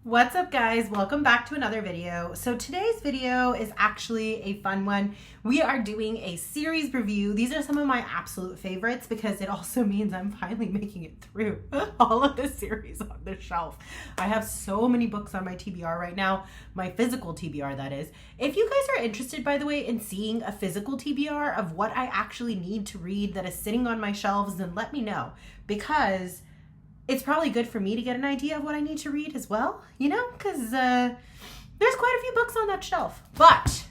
What's up, guys? Welcome back to another video. So today's video is actually a fun one. We are doing a series review. These are some of my absolute favorites because it also means I'm finally making it through all of the series on the shelf. I have so many books on my TBR right now, my physical TBR that is. If you guys are interested, by the way, in seeing a physical TBR of what I actually need to read that is sitting on my shelves, then let me know, because it's probably good for me to get an idea of what I need to read as well, you know, because there's quite a few books on that shelf. But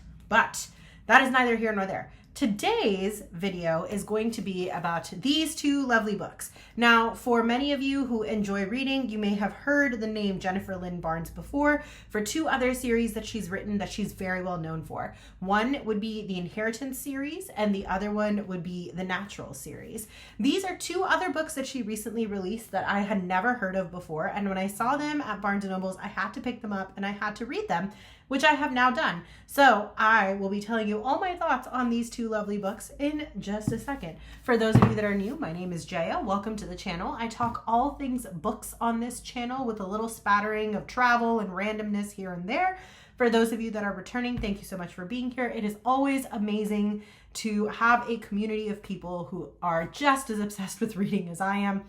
that is neither here nor there. Today's video is going to be about these two lovely books. Now, for many of you who enjoy reading, you may have heard the name Jennifer Lynn Barnes before for two other series that she's written that she's very well known for. One would be the Inheritance series, and the other one would be the Natural series. These are two other books that she recently released that I had never heard of before, and when I saw them at Barnes & Noble's, I had to pick them up and I had to read them, which I have now done. So I will be telling you all my thoughts on these two lovely books in just a second. For those of you that are new, my name is Jaya. Welcome to the channel. I talk all things books on this channel with a little spattering of travel and randomness here and there. For those of you that are returning, thank you so much for being here. It is always amazing to have a community of people who are just as obsessed with reading as I am.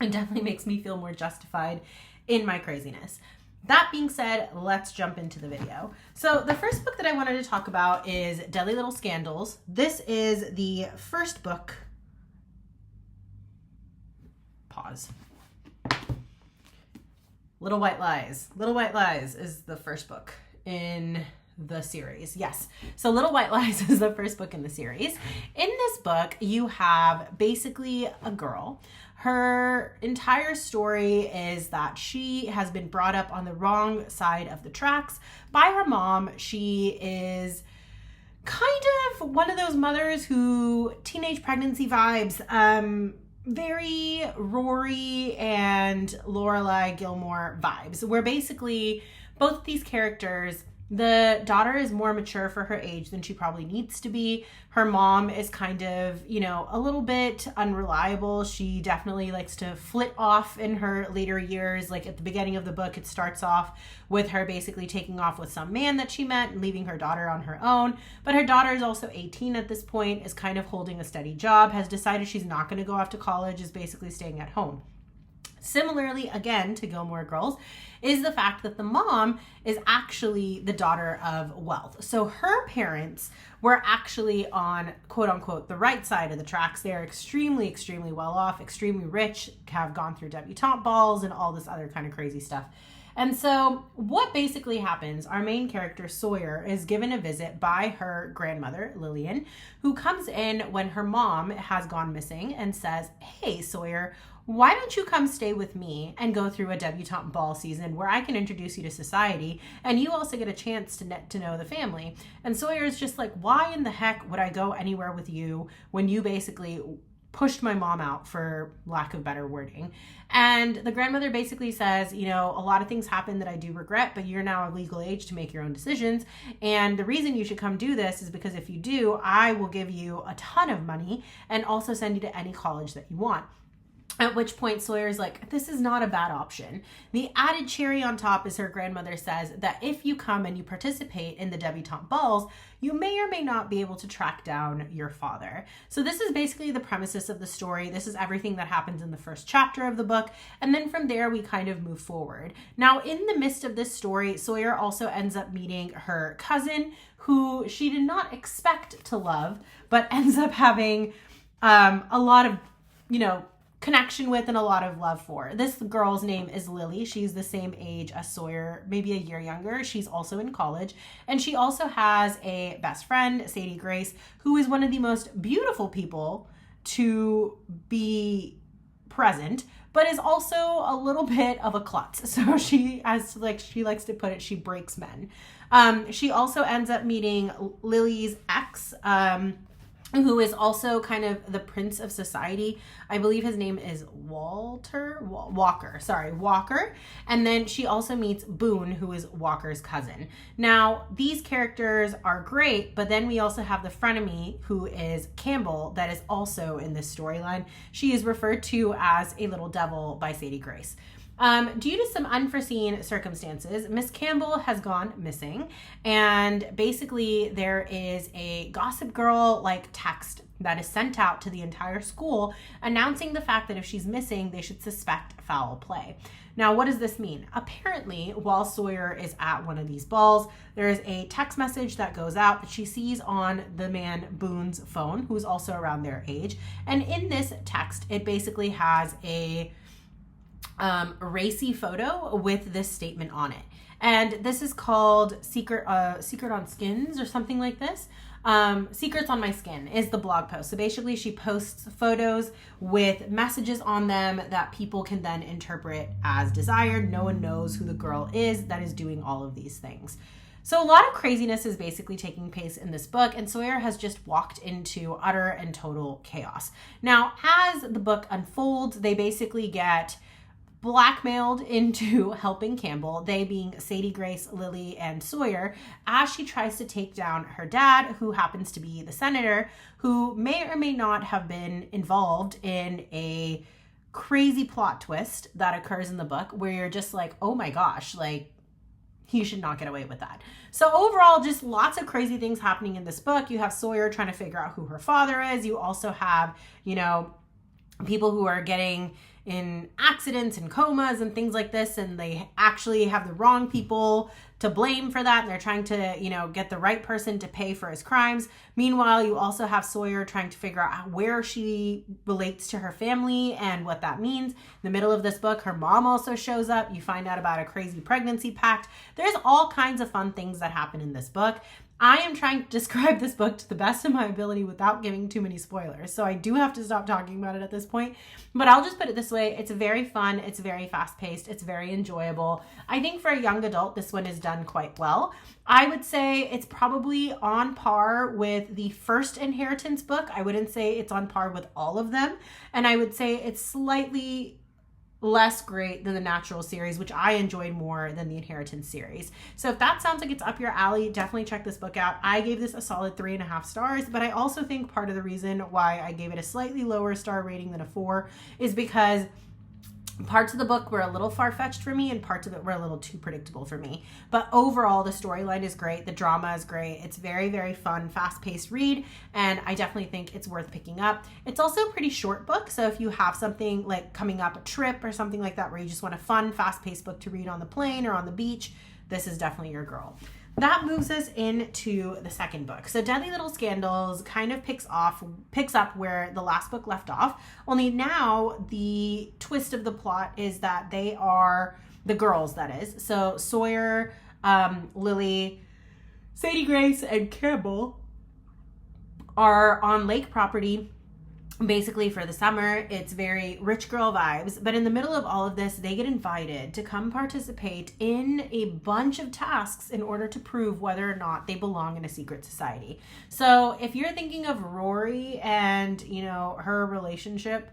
It definitely makes me feel more justified in my craziness. That being said, let's jump into the video. So the first book that I wanted to talk about is Deadly Little Scandals. This is the first book. Pause. Little White Lies. Little White Lies is the first book in the series. Yes. So Little White Lies is the first book in the series. In this book, you have basically a girl. Her entire story is that she has been brought up on the wrong side of the tracks by her mom. She is kind of one of those mothers who teenage pregnancy vibes, very Rory and Lorelai Gilmore vibes, where basically both of these characters, the daughter is more mature for her age than she probably needs to be. Her mom is kind of, you know, a little bit unreliable. She definitely likes to flit off in her later years. Like at the beginning of the book, it starts off with her basically taking off with some man that she met and leaving her daughter on her own. But her daughter is also 18 at this point, is kind of holding a steady job, has decided she's not going to go off to college, is basically staying at home. Similarly, again, to Gilmore Girls, is the fact that the mom is actually the daughter of wealth. So her parents were actually on, quote unquote, the right side of the tracks. They're extremely, extremely well off, extremely rich, have gone through debutante balls and all this other kind of crazy stuff. And so what basically happens, our main character, Sawyer, is given a visit by her grandmother, Lillian, who comes in when her mom has gone missing and says, "Hey, Sawyer, why don't you come stay with me and go through a debutante ball season where I can introduce you to society and you also get a chance to know the family?" And Sawyer is just like, why in the heck would I go anywhere with you when you basically pushed my mom out, for lack of better wording? And the grandmother basically says, you know, a lot of things happen that I do regret, but you're now of legal age to make your own decisions. And the reason you should come do this is because if you do, I will give you a ton of money and also send you to any college that you want. At which point Sawyer's like, this is not a bad option. The added cherry on top is her grandmother says that if you come and you participate in the debutante balls, you may or may not be able to track down your father. So this is basically the premises of the story. This is everything that happens in the first chapter of the book. And then from there, we kind of move forward. Now, in the midst of this story, Sawyer also ends up meeting her cousin, who she did not expect to love, but ends up having a lot of, you know, connection with and a lot of love for. This girl's name is Lily. She's the same age as Sawyer, maybe a year younger. She's also in college. And she also has a best friend, Sadie Grace, who is one of the most beautiful people to be present, but is also a little bit of a klutz. So she likes to put it, she breaks men. She also ends up meeting Lily's ex, who is also kind of the prince of society. I believe his name is Walker. And then she also meets Boone, who is Walker's cousin. Now, these characters are great, but then we also have the frenemy, who is Campbell, that is also in this storyline. She is referred to as a little devil by Sadie Grace. Due to some unforeseen circumstances, Miss Campbell has gone missing, and basically there is a Gossip Girl like text that is sent out to the entire school announcing the fact that if she's missing, they should suspect foul play. Now, what does this mean? Apparently, while Sawyer is at one of these balls, there is a text message that goes out that she sees on the man Boone's phone, who's also around their age. And in this text, it basically has a racy photo with this statement on it. And this is called Secret on Skins or something like this. Secrets on My Skin is the blog post. So basically she posts photos with messages on them that people can then interpret as desired. No one knows who the girl is that is doing all of these things. So a lot of craziness is basically taking place in this book, and Sawyer has just walked into utter and total chaos. Now, as the book unfolds, they basically get blackmailed into helping Campbell, they being Sadie, Grace, Lily, and Sawyer, as she tries to take down her dad, who happens to be the senator, who may or may not have been involved in a crazy plot twist that occurs in the book where you're just like, oh my gosh, like, he should not get away with that. So overall, just lots of crazy things happening in this book. You have Sawyer trying to figure out who her father is. You also have, people who are getting in accidents and comas and things like this, and they actually have the wrong people to blame for that, and they're trying to, get the right person to pay for his crimes. Meanwhile, you also have Sawyer trying to figure out where she relates to her family and what that means. In the middle of this book, her mom also shows up. You find out about a crazy pregnancy pact. There's all kinds of fun things that happen in this book. I am trying to describe this book to the best of my ability without giving too many spoilers, so I do have to stop talking about it at this point. But I'll just put it this way. It's very fun. It's very fast-paced. It's very enjoyable. I think for a young adult, this one is done quite well. I would say it's probably on par with the first Inheritance book. I wouldn't say it's on par with all of them. And I would say it's slightly less great than the Natural series, which I enjoyed more than the Inheritance series. So if that sounds like it's up your alley, definitely check this book out. I gave this a solid 3.5 stars, but I also think part of the reason why I gave it a slightly lower star rating than a 4 is because parts of the book were a little far-fetched for me and parts of it were a little too predictable for me. But overall, the storyline is great. The drama is great. It's very, very fun, fast-paced read, and I definitely think it's worth picking up. It's also a pretty short book, so if you have something like coming up, a trip or something like that where you just want a fun, fast-paced book to read on the plane or on the beach, this is definitely your girl. That moves us into the second book. So Deadly Little Scandals kind of picks up where the last book left off. Only now the twist of the plot is that they are the girls, that is. So Sawyer, Lily, Sadie, Grace, and Campbell are on lake property basically for the summer. It's very rich girl vibes, but in the middle of all of this, they get invited to come participate in a bunch of tasks in order to prove whether or not they belong in a secret society. So if you're thinking of Rory and her relationship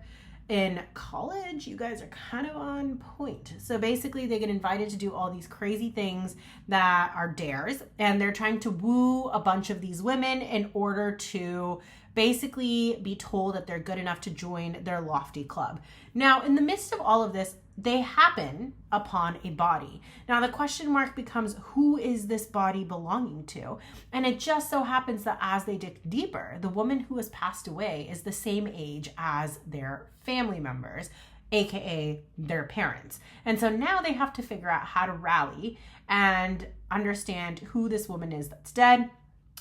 in college, you guys are kind of on point. So basically they get invited to do all these crazy things that are dares, and they're trying to woo a bunch of these women in order to basically be told that they're good enough to join their lofty club. Now, in the midst of all of this, they happen upon a body. Now, the question mark becomes, who is this body belonging to? And it just so happens that as they dig deeper, the woman who has passed away is the same age as their family members, aka their parents. And so now they have to figure out how to rally and understand who this woman is that's dead.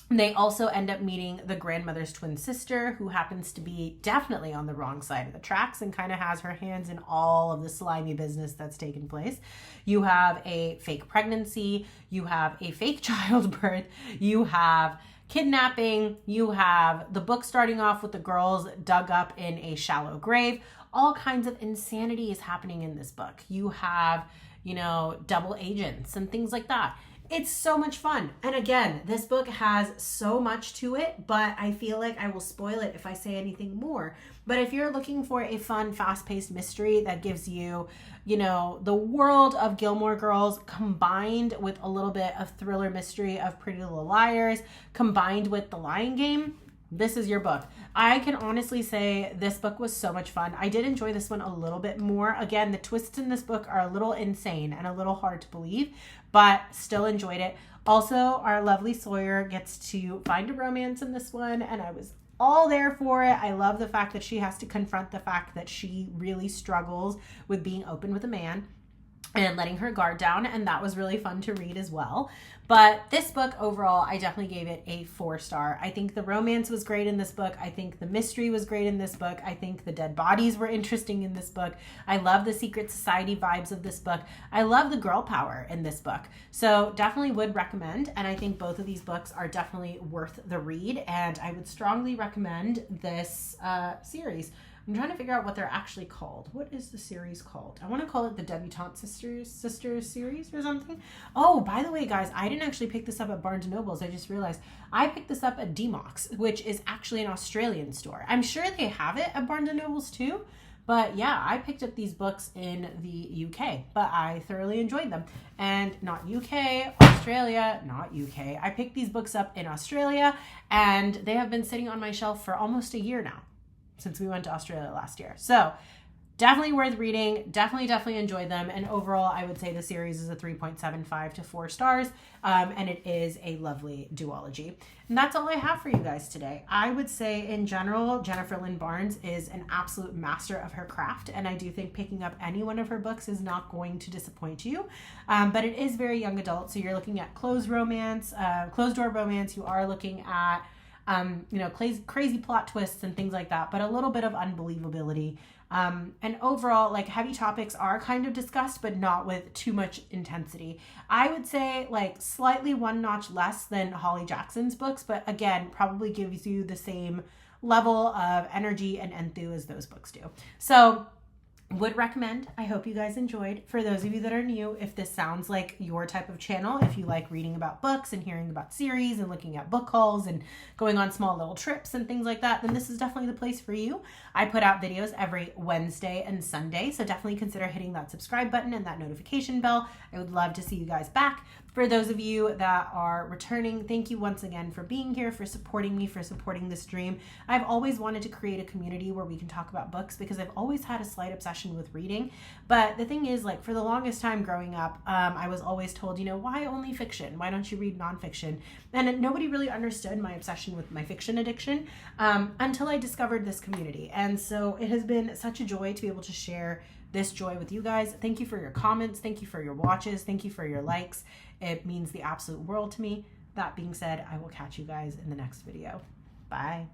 They also end up meeting the grandmother's twin sister, who happens to be definitely on the wrong side of the tracks and kind of has her hands in all of the slimy business that's taken place. You have a fake pregnancy, you have a fake childbirth, you have kidnapping, you have the book starting off with the girls dug up in a shallow grave. All kinds of insanity is happening in this book. You have, double agents and things like that. It's so much fun. And again, this book has so much to it, but I feel like I will spoil it if I say anything more. But if you're looking for a fun, fast-paced mystery that gives you, the world of Gilmore Girls combined with a little bit of thriller mystery of Pretty Little Liars, combined with The Lion Game, this is your book. I can honestly say this book was so much fun. I did enjoy this one a little bit more. Again, the twists in this book are a little insane and a little hard to believe, but still enjoyed it. Also, our lovely Sawyer gets to find a romance in this one, and I was all there for it. I love the fact that she has to confront the fact that she really struggles with being open with a man and letting her guard down, and that was really fun to read as well. But this book overall, I definitely gave it a 4-star. I think the romance was great in this book. I think the mystery was great in this book. I think the dead bodies were interesting in this book. I love the secret society vibes of this book. I love the girl power in this book. So definitely would recommend, and I think both of these books are definitely worth the read, and I would strongly recommend this series. I'm trying to figure out what they're actually called. What is the series called? I want to call it the Debutantes Sisters series or something. Oh, by the way, guys, I didn't actually pick this up at Barnes & Noble's. I just realized I picked this up at Demox, which is actually an Australian store. I'm sure they have it at Barnes & Noble's too. But yeah, I picked up these books in the UK, but I thoroughly enjoyed them. And not UK, Australia, not UK. I picked these books up in Australia, and they have been sitting on my shelf for almost a year now, since we went to Australia last year. So definitely worth reading. Definitely enjoyed them. And overall, I would say the series is a 3.75 to 4 stars. And it is a lovely duology. And that's all I have for you guys today. I would say in general, Jennifer Lynn Barnes is an absolute master of her craft. And I do think picking up any one of her books is not going to disappoint you. But it is very young adult. So you're looking at closed door romance. You are looking at crazy plot twists and things like that, but a little bit of unbelievability. And overall, like, heavy topics are kind of discussed, but not with too much intensity. I would say like slightly one notch less than Holly Jackson's books, but again, probably gives you the same level of energy and enthu as those books do. So would recommend. I hope you guys enjoyed. For those of you that are new, if this sounds like your type of channel, if you like reading about books and hearing about series and looking at book hauls and going on small little trips and things like that, then this is definitely the place for you. I put out videos every Wednesday and Sunday, so definitely consider hitting that subscribe button and that notification bell. I would love to see you guys back. For those of you that are returning, thank you once again for being here, for supporting me, for supporting this dream. I've always wanted to create a community where we can talk about books because I've always had a slight obsession with reading. But the thing is, like, for the longest time growing up, I was always told, why only fiction? Why don't you read nonfiction? And nobody really understood my obsession with my fiction addiction until I discovered this community. And so it has been such a joy to be able to share this joy with you guys. Thank you for your comments. Thank you for your watches. Thank you for your likes. It means the absolute world to me. That being said, I will catch you guys in the next video. Bye.